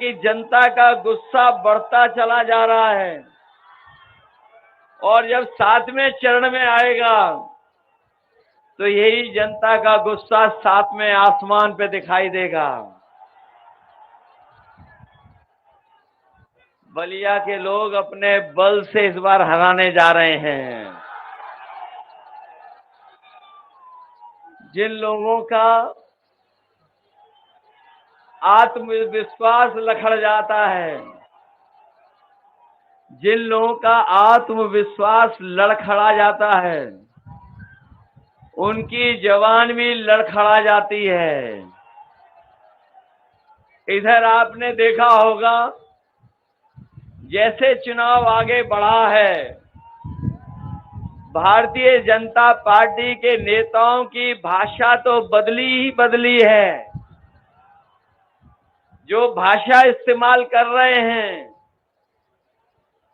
कि जनता का गुस्सा बढ़ता चला जा रहा है और जब 7वें चरण में आएगा तो यही जनता का गुस्सा 7वें आसमान पे दिखाई देगा। बलिया के लोग अपने बल से इस बार हराने जा रहे हैं। जिन लोगों का आत्मविश्वास लखड़ जाता है, जिन लोगों का आत्मविश्वास लड़खड़ा जाता है, उनकी जवान भी लड़खड़ा जाती है। इधर आपने देखा होगा, जैसे चुनाव आगे बढ़ा है, भारतीय जनता पार्टी के नेताओं की भाषा तो बदली ही बदली है। जो भाषा इस्तेमाल कर रहे हैं,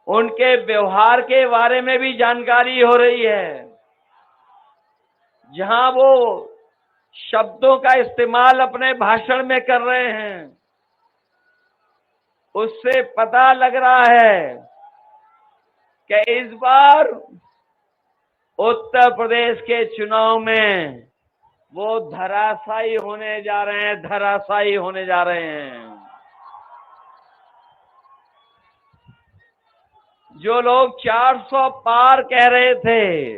उनके व्यवहार के बारे में भी जानकारी हो रही है। जहां वो शब्दों का इस्तेमाल अपने भाषण में कर रहे हैं, उससे पता लग रहा है कि इस बार उत्तर प्रदेश के चुनाव में वो धराशायी होने जा रहे हैं, धराशायी होने जा रहे हैं। जो लोग 400 पार कह रहे थे,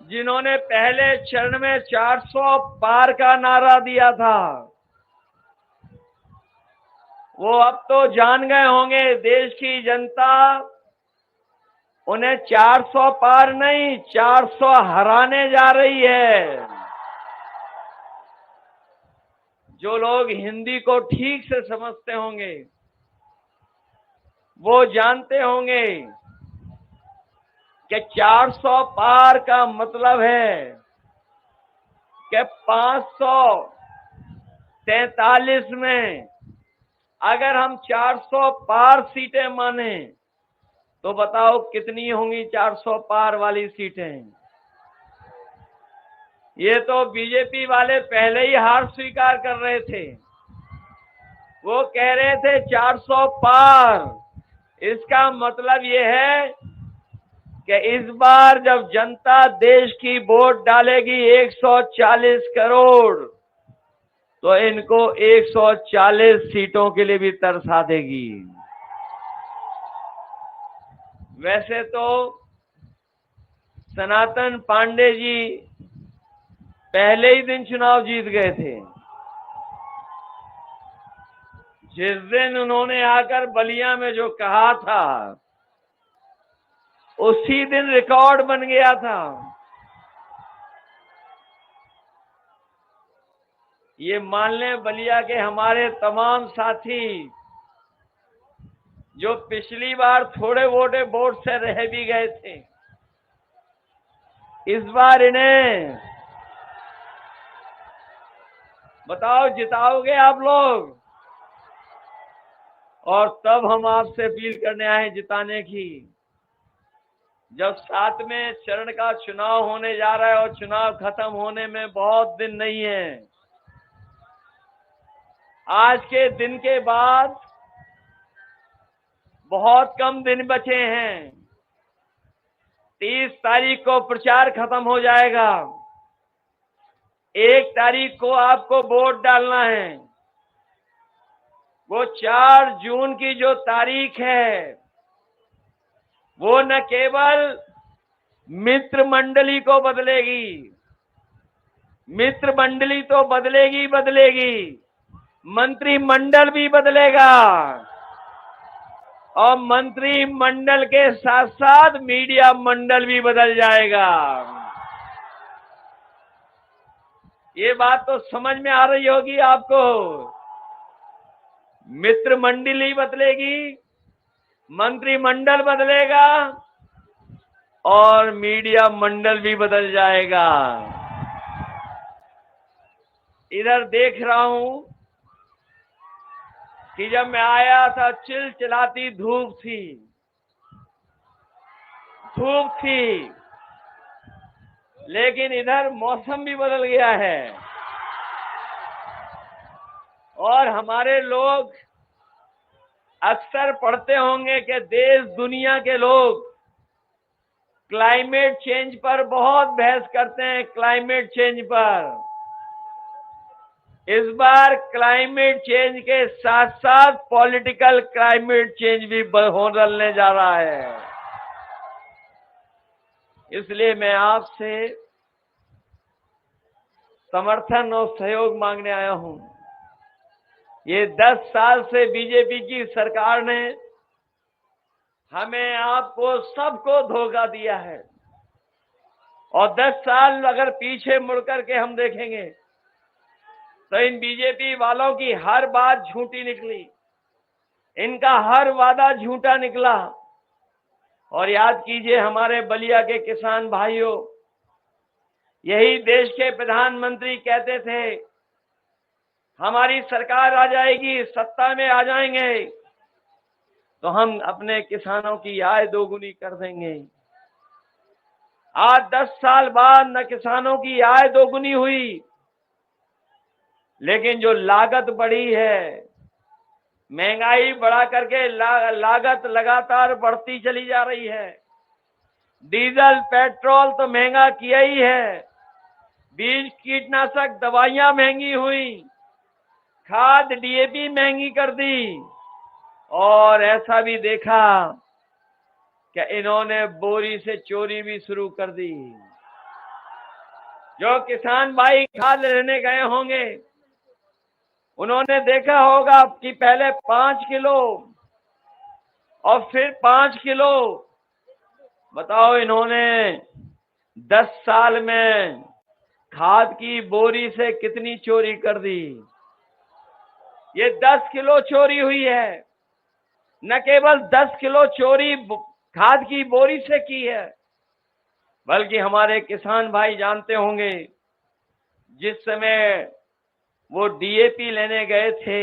जिन्होंने पहले चरण में 400 पार का नारा दिया था, वो अब तो जान गए होंगे देश की जनता उन्हें 400 पार नहीं, 400 हराने जा रही है। जो लोग हिंदी को ठीक से समझते होंगे वो जानते होंगे कि 400 पार का मतलब है कि 543 में अगर हम 400 पार सीटें माने तो बताओ कितनी होंगी 400 पार वाली सीटें। ये तो बीजेपी वाले पहले ही हार स्वीकार कर रहे थे। वो कह रहे थे 400 पार। इसका मतलब ये है कि इस बार जब जनता देश की वोट डालेगी 140 करोड़, तो इनको 140 सीटों के लिए भी तरसा देगी। वैसे तो सनातन पांडे जी पहले ही दिन चुनाव जीत गए थे। जिस दिन उन्होंने आकर बलिया में जो कहा था, उसी दिन रिकॉर्ड बन गया था। ये मान लें बलिया के हमारे तमाम साथी जो पिछली बार थोड़े वोट से रह भी गए थे, इस बार इन्हें बताओ जिताओगे आप लोग? और तब हम आपसे अपील करने आए जिताने की। जब 7वें चरण का चुनाव होने जा रहा है और चुनाव खत्म होने में बहुत दिन नहीं है, आज के दिन के बाद बहुत कम दिन बचे हैं। 30 तारीख को प्रचार खत्म हो जाएगा। 1 तारीख को आपको वोट डालना है। वो 4 जून की जो तारीख है, वो न केवल मित्र मंडली को बदलेगी, मित्र मंडली तो बदलेगी, मंत्रिमंडल भी बदलेगा और मंत्रिमंडल के साथ साथ मीडिया मंडल भी बदल जाएगा। ये बात तो समझ में आ रही होगी आपको। मित्र मंडली बदलेगी, मंत्रिमंडल बदलेगा और मीडिया मंडल भी बदल जाएगा। इधर देख रहा हूं कि जब मैं आया था चिलचिलाती धूप थी, लेकिन इधर मौसम भी बदल गया है। और हमारे लोग अक्सर पढ़ते होंगे कि देश दुनिया के लोग क्लाइमेट चेंज पर बहुत बहस करते हैं। क्लाइमेट चेंज पर इस बार क्लाइमेट चेंज के साथ साथ पॉलिटिकल क्लाइमेट चेंज भी होने जा रहा है। इसलिए मैं आपसे समर्थन और सहयोग मांगने आया हूं। ये 10 साल से बीजेपी की सरकार ने हमें, आपको, सबको धोखा दिया है। और 10 साल अगर पीछे मुड़ करके हम देखेंगे तो इन बीजेपी वालों की हर बात झूठी निकली, इनका हर वादा झूठा निकला। और याद कीजिए, हमारे बलिया के किसान भाइयों, यही देश के प्रधानमंत्री कहते थे हमारी सरकार आ जाएगी, सत्ता में आ जाएंगे तो हम अपने किसानों की आय दोगुनी कर देंगे। आज 10 साल बाद न किसानों की आय दोगुनी हुई, लेकिन जो लागत बढ़ी है, महंगाई बढ़ा करके लागत लगातार बढ़ती चली जा रही है। डीजल पेट्रोल तो महंगा किया ही है, बीज कीटनाशक दवाइयां महंगी हुई, खाद डीएपी महंगी कर दी। और ऐसा भी देखा कि इन्होंने बोरी से चोरी भी शुरू कर दी। जो किसान भाई खाद लेने गए होंगे उन्होंने देखा होगा कि पहले 5 किलो और फिर 5 किलो। बताओ, इन्होंने 10 साल में खाद की बोरी से कितनी चोरी कर दी। ये 10 किलो चोरी हुई है। न केवल 10 किलो चोरी खाद की बोरी से की है, बल्कि हमारे किसान भाई जानते होंगे, जिस समय वो डीएपी लेने गए थे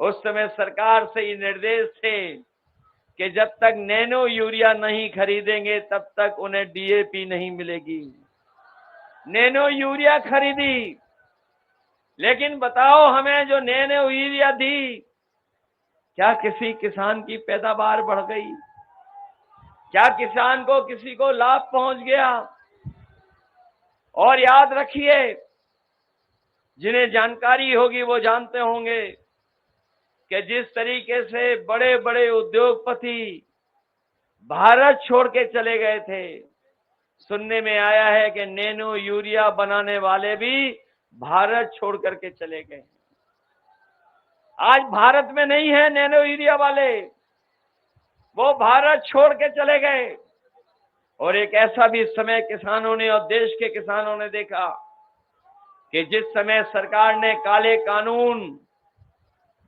उस समय सरकार से ये निर्देश थे कि जब तक नैनो यूरिया नहीं खरीदेंगे तब तक उन्हें डीएपी नहीं मिलेगी। नैनो यूरिया खरीदी, लेकिन बताओ, हमें जो नैनो यूरिया दी, क्या किसी किसान की पैदावार बढ़ गई? क्या किसान को किसी को लाभ पहुंच गया? और याद रखिए, जिन्हें जानकारी होगी वो जानते होंगे कि जिस तरीके से बड़े बड़े उद्योगपति भारत छोड़ के चले गए थे, सुनने में आया है कि नैनो यूरिया बनाने वाले भी भारत छोड़ करके चले गए। आज भारत में नहीं है नैनो यूरिया वाले, वो भारत छोड़ के चले गए। और एक ऐसा भी समय किसानों ने और देश के किसानों ने देखा कि जिस समय सरकार ने काले कानून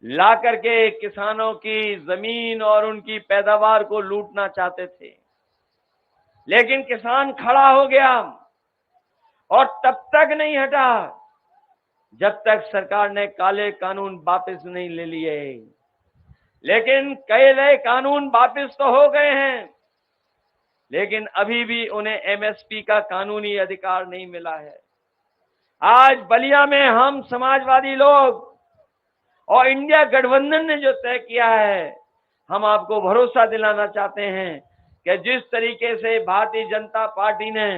ला करके किसानों की जमीन और उनकी पैदावार को लूटना चाहते थे, लेकिन किसान खड़ा हो गया और तब तक नहीं हटा जब तक सरकार ने काले कानून वापस नहीं ले लिए। लेकिन काले कानून वापस तो हो गए हैं, लेकिन अभी भी उन्हें एमएसपी का कानूनी अधिकार नहीं मिला है। आज बलिया में हम समाजवादी लोग और इंडिया गठबंधन ने जो तय किया है, हम आपको भरोसा दिलाना चाहते हैं कि जिस तरीके से भारतीय जनता पार्टी ने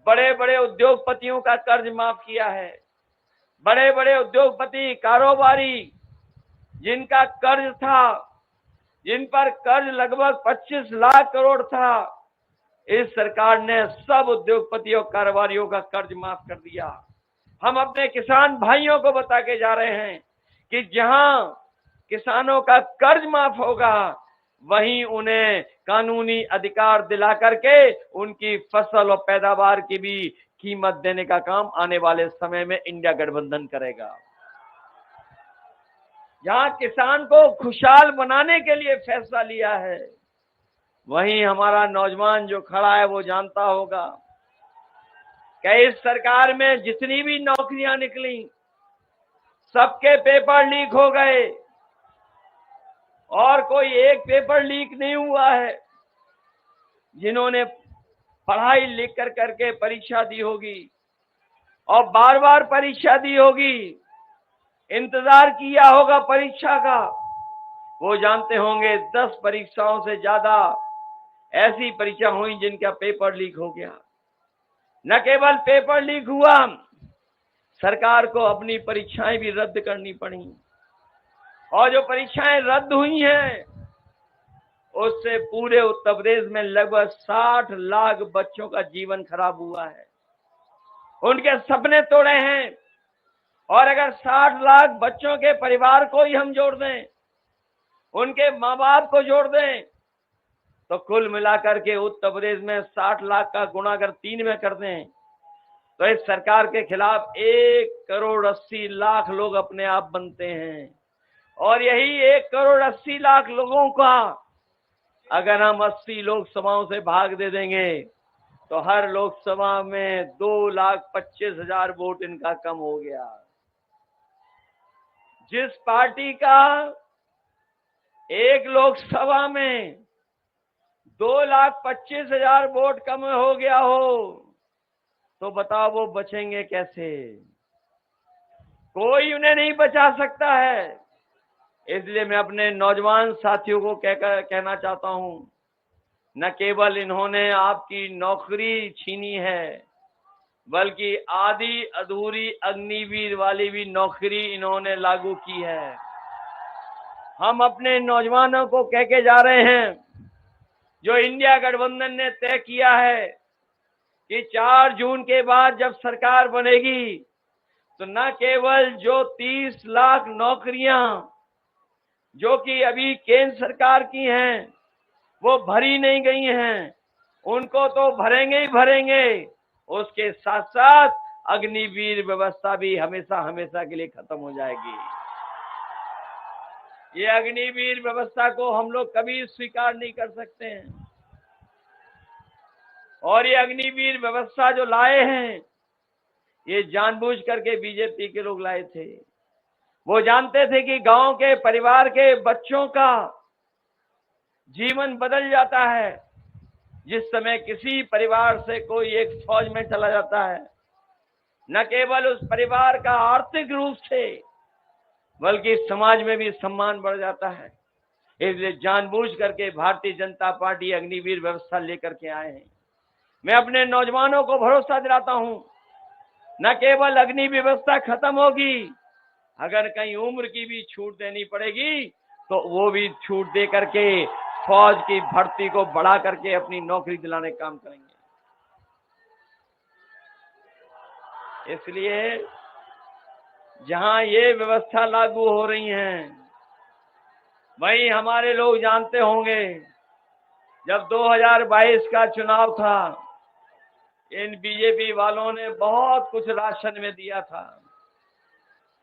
बड़े बड़े उद्योगपतियों का कर्ज माफ किया है, बड़े बड़े उद्योगपति कारोबारी जिनका कर्ज था, जिन पर कर्ज लगभग 25 लाख करोड़ था, इस सरकार ने सब उद्योगपतियों कारोबारियों का कर्ज माफ कर दिया। हम अपने किसान भाइयों को बता के जा रहे हैं कि जहां किसानों का कर्ज माफ होगा, वहीं उन्हें कानूनी अधिकार दिला करके उनकी फसल और पैदावार की भी कीमत देने का काम आने वाले समय में इंडिया गठबंधन करेगा। जहां किसान को खुशहाल बनाने के लिए फैसला लिया है, वहीं हमारा नौजवान जो खड़ा है वो जानता होगा कि इस सरकार में जितनी भी नौकरियां निकली, सबके पेपर लीक हो गए और कोई एक पेपर लीक नहीं हुआ है। जिन्होंने पढ़ाई लिख कर करके परीक्षा दी होगी और बार बार परीक्षा दी होगी, इंतजार किया होगा परीक्षा का, वो जानते होंगे 10 परीक्षाओं से ज्यादा ऐसी परीक्षा हुई जिनका पेपर लीक हो गया। न केवल पेपर लीक हुआ, सरकार को अपनी परीक्षाएं भी रद्द करनी पड़ी, और जो परीक्षाएं रद्द हुई हैं उससे पूरे उत्तर प्रदेश में लगभग 60 लाख बच्चों का जीवन खराब हुआ है, उनके सपने तोड़े हैं। और अगर 60 लाख बच्चों के परिवार को ही हम जोड़ दें, उनके माँ बाप को जोड़ दें, तो कुल मिलाकर के उत्तर प्रदेश में 60 लाख का गुणा अगर 3 में कर दें तो इस सरकार के खिलाफ 1,80,00,000 लोग अपने आप बनते हैं। और यही 1,80,00,000 लोगों का अगर हम 80 लोकसभाओं से भाग दे देंगे तो हर लोकसभा में 2,25,000 वोट इनका कम हो गया। जिस पार्टी का एक लोकसभा में 2,25,000 वोट कम हो गया हो तो बताओ वो बचेंगे कैसे? कोई उन्हें नहीं बचा सकता है। इसलिए मैं अपने नौजवान साथियों को कहना चाहता हूं, न केवल इन्होंने आपकी नौकरी छीनी है, बल्कि आधी अधूरी अग्निवीर वाली भी नौकरी इन्होंने लागू की है। हम अपने नौजवानों को कह के जा रहे हैं, जो इंडिया गठबंधन ने तय किया है कि 4 जून के बाद जब सरकार बनेगी तो न केवल जो 30 लाख नौकरियां जो कि अभी केंद्र सरकार की हैं वो भरी नहीं गई हैं, उनको तो भरेंगे ही भरेंगे, उसके साथ साथ अग्निवीर व्यवस्था भी हमेशा हमेशा के लिए खत्म हो जाएगी। ये अग्निवीर व्यवस्था को हम लोग कभी स्वीकार नहीं कर सकते हैं। और ये अग्निवीर व्यवस्था जो लाए हैं ये जानबूझ करके बीजेपी के लोग लाए थे। वो जानते थे कि गांव के परिवार के बच्चों का जीवन बदल जाता है जिस समय किसी परिवार से कोई एक फौज में चला जाता है। न केवल उस परिवार का आर्थिक रूप से बल्कि समाज में भी सम्मान बढ़ जाता है। इसलिए जानबूझ करके भारतीय जनता पार्टी अग्निवीर व्यवस्था लेकर के आए हैं। मैं अपने नौजवानों को भरोसा दिलाता हूं, न केवल अग्निवीर व्यवस्था खत्म होगी, अगर कहीं उम्र की भी छूट देनी पड़ेगी तो वो भी छूट दे करके फौज की भर्ती को बढ़ा करके अपनी नौकरी दिलाने का काम करेंगे। इसलिए जहां ये व्यवस्था लागू हो रही हैं, वहीं हमारे लोग जानते होंगे जब 2022 का चुनाव था, इन बीजेपी वालों ने बहुत कुछ राशन में दिया था।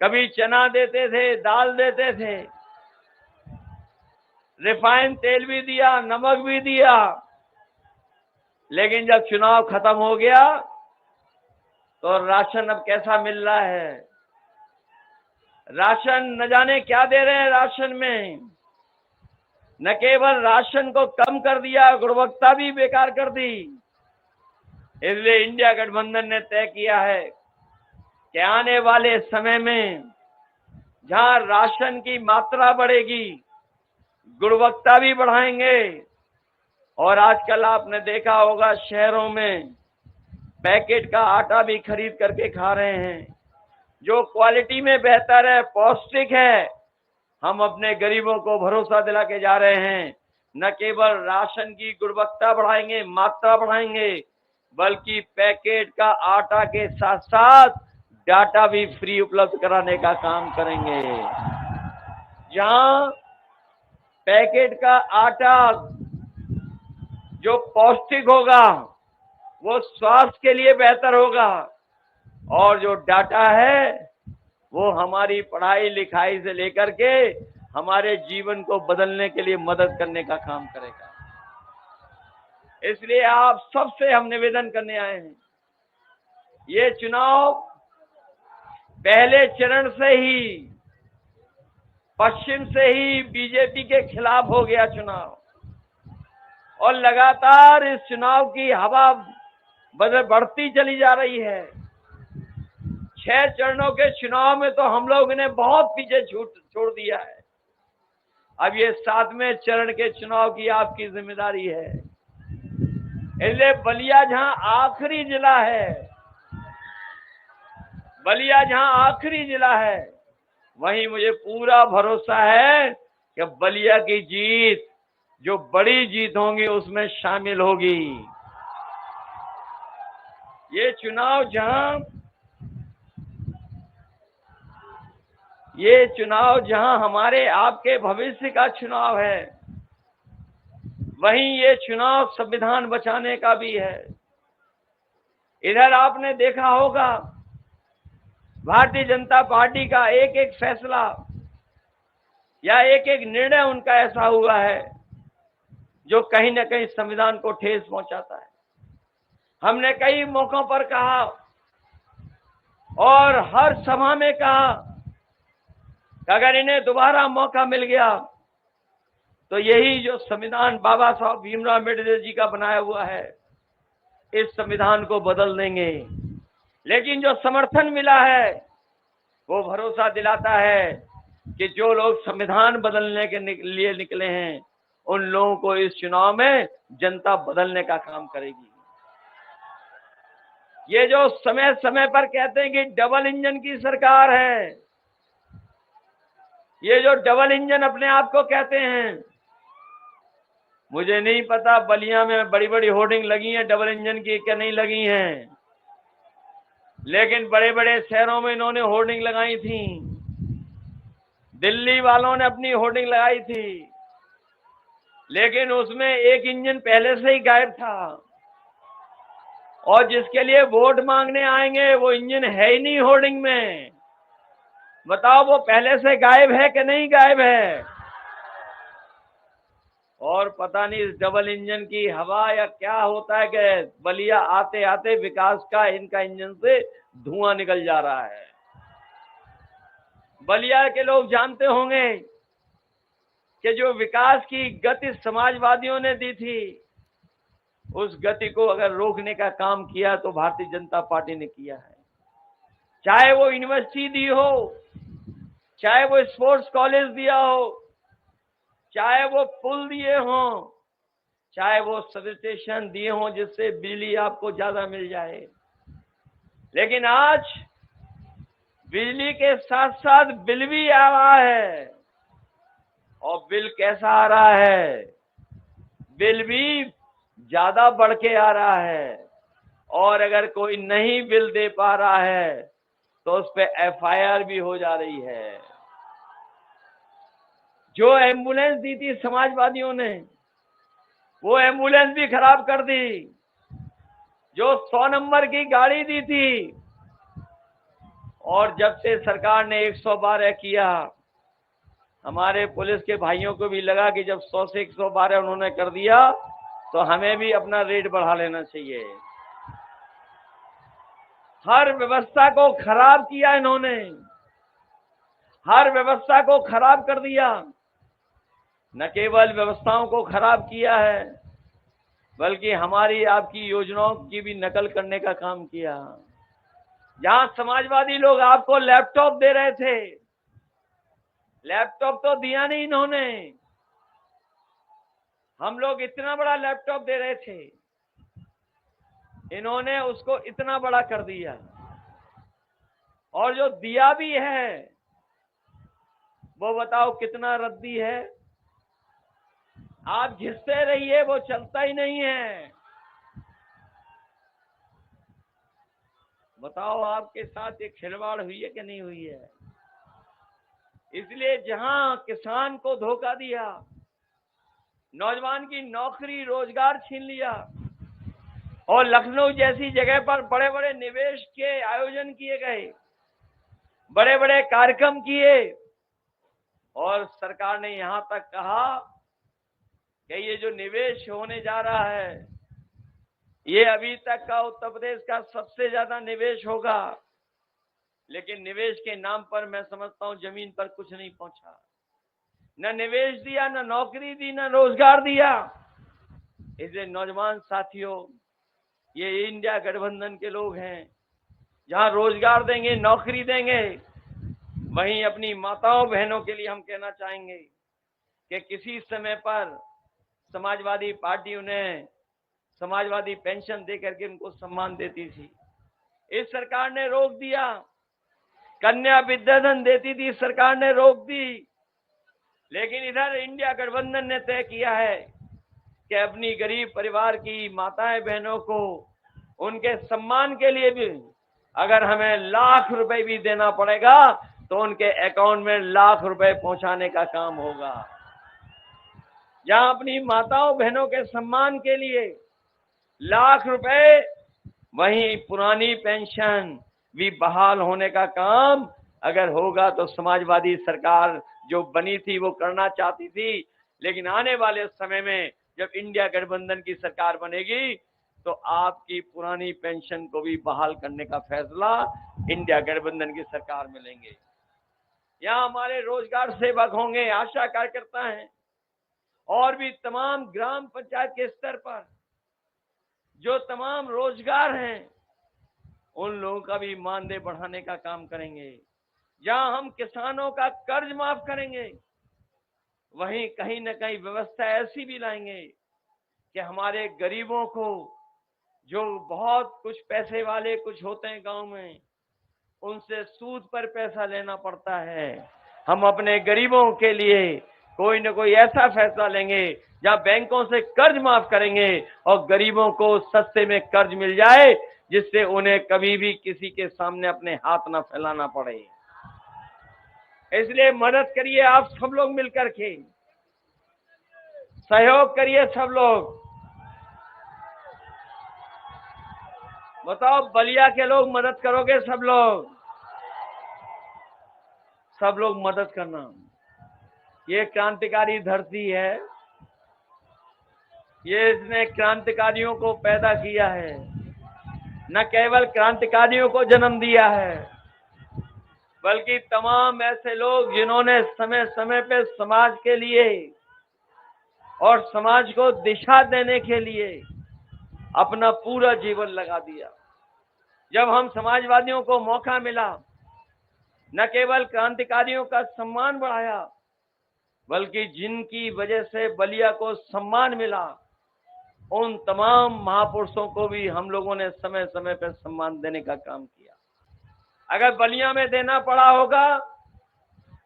कभी चना देते थे, दाल देते थे, रिफाइंड तेल भी दिया, नमक भी दिया, लेकिन जब चुनाव खत्म हो गया तो राशन अब कैसा मिल रहा है? राशन न जाने क्या दे रहे हैं। राशन में न केवल राशन को कम कर दिया, गुणवत्ता भी बेकार कर दी। इसलिए इंडिया गठबंधन ने तय किया है कि आने वाले समय में जहां राशन की मात्रा बढ़ेगी, गुणवत्ता भी बढ़ाएंगे। और आजकल आपने देखा होगा शहरों में पैकेट का आटा भी खरीद करके खा रहे हैं, जो क्वालिटी में बेहतर है, पौष्टिक है। हम अपने गरीबों को भरोसा दिला के जा रहे हैं, न केवल राशन की गुणवत्ता बढ़ाएंगे, मात्रा बढ़ाएंगे, बल्कि पैकेट का आटा के साथ साथ डाटा भी फ्री उपलब्ध कराने का काम करेंगे। जहां पैकेट का आटा जो पौष्टिक होगा वो स्वास्थ्य के लिए बेहतर होगा, और जो डाटा है वो हमारी पढ़ाई लिखाई से लेकर के हमारे जीवन को बदलने के लिए मदद करने का काम करेगा। इसलिए आप सबसे हम निवेदन करने आए हैं, ये चुनाव पहले चरण से ही पश्चिम से ही बीजेपी के खिलाफ हो गया चुनाव, और लगातार इस चुनाव की हवा बढ़ती चली जा रही है। 6 चरणों के चुनाव में तो हम लोग ने बहुत पीछे छोड़ दिया है। अब ये 7वें चरण के चुनाव की आपकी जिम्मेदारी है। इसलिए बलिया जहां आखिरी जिला है, बलिया जहां आखिरी जिला है, वहीं मुझे पूरा भरोसा है कि बलिया की जीत, जो बड़ी जीत होंगी, उसमें शामिल होगी। ये चुनाव जहां हमारे आपके भविष्य का चुनाव है, वहीं ये चुनाव संविधान बचाने का भी है। इधर आपने देखा होगा भारतीय जनता पार्टी का एक एक फैसला या एक एक निर्णय उनका ऐसा हुआ है जो कहीं ना कहीं संविधान को ठेस पहुंचाता है। हमने कई मौकों पर कहा और हर सभा में कहा कि अगर इन्हें दोबारा मौका मिल गया तो यही जो संविधान बाबा साहब भीमराव अम्बेडकर जी का बनाया हुआ है, इस संविधान को बदल देंगे। लेकिन जो समर्थन मिला है वो भरोसा दिलाता है कि जो लोग संविधान बदलने के लिए निकले हैं, उन लोगों को इस चुनाव में जनता बदलने का काम करेगी। ये जो समय समय पर कहते हैं कि डबल इंजन की सरकार है, ये जो डबल इंजन अपने आप को कहते हैं, मुझे नहीं पता बलिया में बड़ी बड़ी होर्डिंग लगी हैं डबल इंजन की क्या नहीं लगी हैं, लेकिन बड़े बड़े शहरों में इन्होंने होर्डिंग लगाई थी। दिल्ली वालों ने अपनी होर्डिंग लगाई थी, लेकिन उसमें एक इंजन पहले से ही गायब था, और जिसके लिए वोट मांगने आएंगे वो इंजन है ही नहीं होर्डिंग में। बताओ वो पहले से गायब है कि नहीं गायब है? और पता नहीं इस डबल इंजन की हवा या क्या होता है कि बलिया आते आते विकास का इनका इंजन से धुआं निकल जा रहा है। बलिया के लोग जानते होंगे कि जो विकास की गति समाजवादियों ने दी थी, उस गति को अगर रोकने का काम किया तो भारतीय जनता पार्टी ने किया है। चाहे वो यूनिवर्सिटी दी हो, चाहे वो स्पोर्ट्स कॉलेज दिया हो, चाहे वो पुल दिए हों, चाहे वो सब स्टेशन दिए हों जिससे बिजली आपको ज्यादा मिल जाए। लेकिन आज बिजली के साथ साथ बिल भी आ रहा है, और बिल कैसा आ रहा है? बिल भी ज्यादा बढ़ के आ रहा है, और अगर कोई नहीं बिल दे पा रहा है तो उस पे एफआईआर भी हो जा रही है। जो एम्बुलेंस दी थी समाजवादियों ने, वो एम्बुलेंस भी खराब कर दी। जो 100 नंबर की गाड़ी दी थी, और जब से सरकार ने 112 किया, हमारे पुलिस के भाइयों को भी लगा कि जब 100 से 112 उन्होंने कर दिया तो हमें भी अपना रेट बढ़ा लेना चाहिए। हर व्यवस्था को खराब किया इन्होंने, हर व्यवस्था को खराब कर दिया। न केवल व्यवस्थाओं को खराब किया है, बल्कि हमारी आपकी योजनाओं की भी नकल करने का काम किया। जहां समाजवादी लोग आपको लैपटॉप दे रहे थे, लैपटॉप तो दिया नहीं इन्होंने। हम लोग इतना बड़ा लैपटॉप दे रहे थे, इन्होंने उसको इतना बड़ा कर दिया। और जो दिया भी है वो बताओ कितना रद्दी है। आप घिसते रहिए, वो चलता ही नहीं है। बताओ आपके साथ एक खिलवाड़ हुई है कि नहीं हुई है? इसलिए जहां किसान को धोखा दिया, नौजवान की नौकरी रोजगार छीन लिया, और लखनऊ जैसी जगह पर बड़े बड़े निवेश के आयोजन किए गए, बड़े बड़े कार्यक्रम किए, और सरकार ने यहां तक कहा कि ये जो निवेश होने जा रहा है, ये अभी तक का उत्तर प्रदेश का सबसे ज्यादा निवेश होगा। लेकिन निवेश के नाम पर मैं समझता हूं जमीन पर कुछ नहीं पहुंचा। न निवेश दिया, न नौकरी दी, न रोजगार दिया। इसलिए नौजवान साथियों, ये इंडिया गठबंधन के लोग हैं, जहां रोजगार देंगे, नौकरी देंगे, वहीं अपनी माताओं बहनों के लिए हम कहना चाहेंगे कि किसी समय पर समाजवादी पार्टी उन्हें समाजवादी पेंशन देकर के उनको सम्मान देती थी। इस सरकार ने रोक दिया। कन्या विद्याधन देती थी, सरकार ने रोक दी। लेकिन इधर इंडिया गठबंधन ने तय किया है कि अपनी गरीब परिवार की माताएं बहनों को उनके सम्मान के लिए भी अगर हमें लाख रुपए भी देना पड़ेगा तो उनके अकाउंट में लाख रुपए पहुंचाने का काम होगा। जहां अपनी माताओं बहनों के सम्मान के लिए लाख रुपए, वहीं पुरानी पेंशन भी बहाल होने का काम अगर होगा तो समाजवादी सरकार जो बनी थी वो करना चाहती थी। लेकिन आने वाले समय में जब इंडिया गठबंधन की सरकार बनेगी तो आपकी पुरानी पेंशन को भी बहाल करने का फैसला इंडिया गठबंधन की सरकार में लेंगे। यहाँ हमारे रोजगार सेवक होंगे, आशा कार्यकर्ता हैं, और भी तमाम ग्राम पंचायत के स्तर पर जो तमाम रोजगार हैं, उन लोगों का भी मानदेय बढ़ाने का काम करेंगे। जहां हम किसानों का कर्ज माफ करेंगे, वहीं कहीं न कहीं व्यवस्था ऐसी भी लाएंगे कि हमारे गरीबों को, जो बहुत कुछ पैसे वाले कुछ होते हैं गांव में, उनसे सूद पर पैसा लेना पड़ता है। हम अपने गरीबों के लिए कोई न कोई ऐसा फैसला लेंगे जहां बैंकों से कर्ज माफ करेंगे और गरीबों को सस्ते में कर्ज मिल जाए, जिससे उन्हें कभी भी किसी के सामने अपने हाथ ना फैलाना पड़े। इसलिए मदद करिए आप सब लोग मिलकर के, सहयोग करिए सब लोग। बताओ, बलिया के लोग मदद करोगे? सब लोग मदद करना। ये क्रांतिकारी धरती है, ये इसने क्रांतिकारियों को पैदा किया है, न केवल क्रांतिकारियों को जन्म दिया है, बल्कि तमाम ऐसे लोग जिन्होंने समय समय पे समाज के लिए और समाज को दिशा देने के लिए अपना पूरा जीवन लगा दिया। जब हम समाजवादियों को मौका मिला, न केवल क्रांतिकारियों का सम्मान बढ़ाया, बल्कि जिनकी वजह से बलिया को सम्मान मिला, उन तमाम महापुरुषों को भी हम लोगों ने समय समय पर सम्मान देने का काम किया। अगर बलिया में देना पड़ा होगा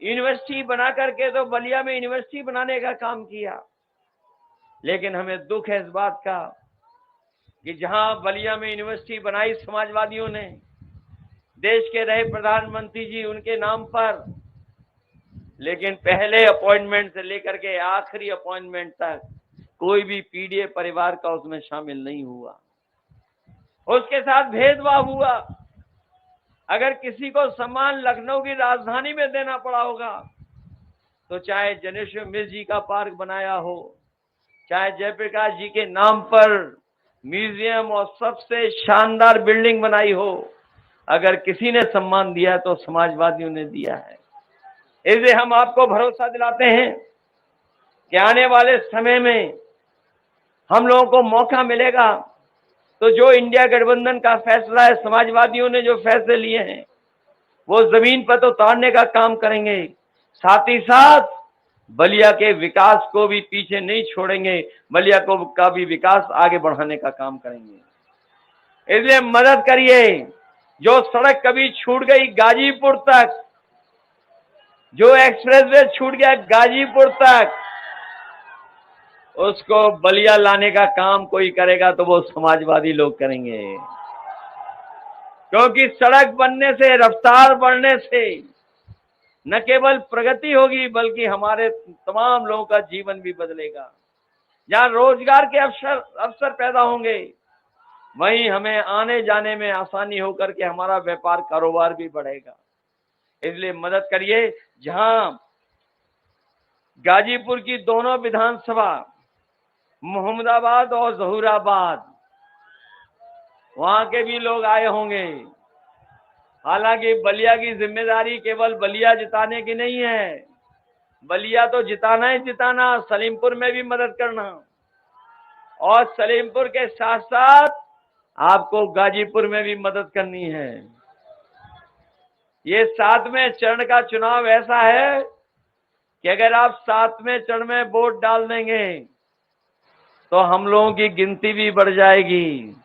यूनिवर्सिटी बना करके, तो बलिया में यूनिवर्सिटी बनाने का काम किया। लेकिन हमें दुख है इस बात का कि जहां बलिया में यूनिवर्सिटी बनाई समाजवादियों ने, देश के रहे प्रधानमंत्री जी उनके नाम पर, लेकिन पहले अपॉइंटमेंट से लेकर के आखिरी अपॉइंटमेंट तक कोई भी पीडीए परिवार का उसमें शामिल नहीं हुआ। उसके साथ भेदभाव हुआ। अगर किसी को सम्मान लखनऊ की राजधानी में देना पड़ा होगा, तो चाहे जनेश्वर मिश्र जी का पार्क बनाया हो, चाहे जयप्रकाश जी के नाम पर म्यूजियम और सबसे शानदार बिल्डिंग बनाई हो, अगर किसी ने सम्मान दिया तो समाजवादियों ने दिया है। इसलिए हम आपको भरोसा दिलाते हैं कि आने वाले समय में हम लोगों को मौका मिलेगा तो जो इंडिया गठबंधन का फैसला है, समाजवादियों ने जो फैसले लिए हैं, वो जमीन पर तो उतारने का काम करेंगे। साथ ही साथ बलिया के विकास को भी पीछे नहीं छोड़ेंगे, बलिया को का भी विकास आगे बढ़ाने का काम करेंगे। इसलिए मदद करिए। जो सड़क कभी छूट गई गाजीपुर तक, जो एक्सप्रेसवे छूट गया गाजीपुर तक, उसको बलिया लाने का काम कोई करेगा तो वो समाजवादी लोग करेंगे। क्योंकि सड़क बनने से, रफ्तार बढ़ने से न केवल प्रगति होगी बल्कि हमारे तमाम लोगों का जीवन भी बदलेगा। जहां रोजगार के अवसर पैदा होंगे, वहीं हमें आने जाने में आसानी होकर के हमारा व्यापार कारोबार भी बढ़ेगा। इसलिए मदद करिए। जहां गाजीपुर की दोनों विधानसभा, मोहम्मदाबाद और जहूराबाद, वहां के भी लोग आए होंगे। हालांकि बलिया की जिम्मेदारी केवल बलिया जिताने की नहीं है, बलिया तो जिताना ही जिताना, सलीमपुर में भी मदद करना, और सलीमपुर के साथ साथ आपको गाजीपुर में भी मदद करनी है। ये 7वें चरण का चुनाव ऐसा है कि अगर आप 7वें चरण में वोट डाल देंगे तो हम लोगों की गिनती भी बढ़ जाएगी।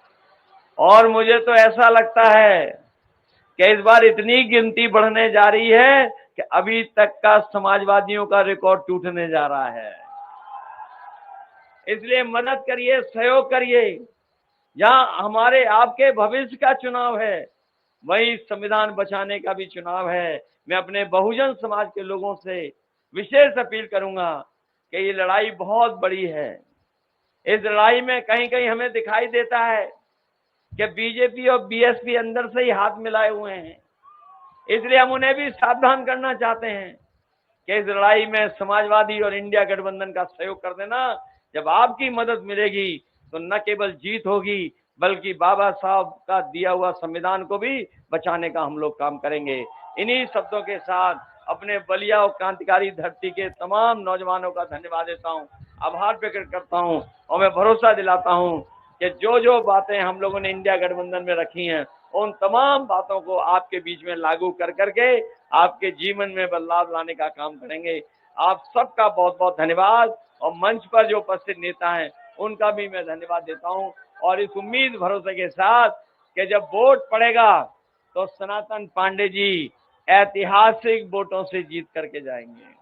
और मुझे तो ऐसा लगता है कि इस बार इतनी गिनती बढ़ने जा रही है कि अभी तक का समाजवादियों का रिकॉर्ड टूटने जा रहा है। इसलिए मदद करिए, सहयोग करिए। जहां हमारे आपके भविष्य का चुनाव है, वही संविधान बचाने का भी चुनाव है। मैं अपने बहुजन समाज के लोगों से विशेष अपील करूंगा कि ये लड़ाई बहुत बड़ी है। इस लड़ाई में कहीं कहीं हमें दिखाई देता है कि बीजेपी और बीएसपी अंदर से ही हाथ मिलाए हुए हैं। इसलिए हम उन्हें भी सावधान करना चाहते हैं कि इस लड़ाई में समाजवादी और इंडिया गठबंधन का सहयोग कर देना। जब आपकी मदद मिलेगी तो न केवल जीत होगी बल्कि बाबा साहब का दिया हुआ संविधान को भी बचाने का हम लोग काम करेंगे। इन्हीं शब्दों के साथ अपने बलिया और क्रांतिकारी धरती के तमाम नौजवानों का धन्यवाद देता हूं, आभार प्रकट करता हूं और मैं भरोसा दिलाता हूं कि जो जो बातें हम लोगों ने इंडिया गठबंधन में रखी हैं उन तमाम बातों को आपके बीच में लागू कर करके आपके जीवन में बदलाव लाने का काम करेंगे। आप सबका बहुत बहुत धन्यवाद और मंच पर जो उपस्थित नेता हैं उनका भी मैं धन्यवाद देता हूं और इस उम्मीद भरोसे के साथ कि जब वोट पड़ेगा तो सनातन पांडे जी ऐतिहासिक वोटों से जीत करके जाएंगे।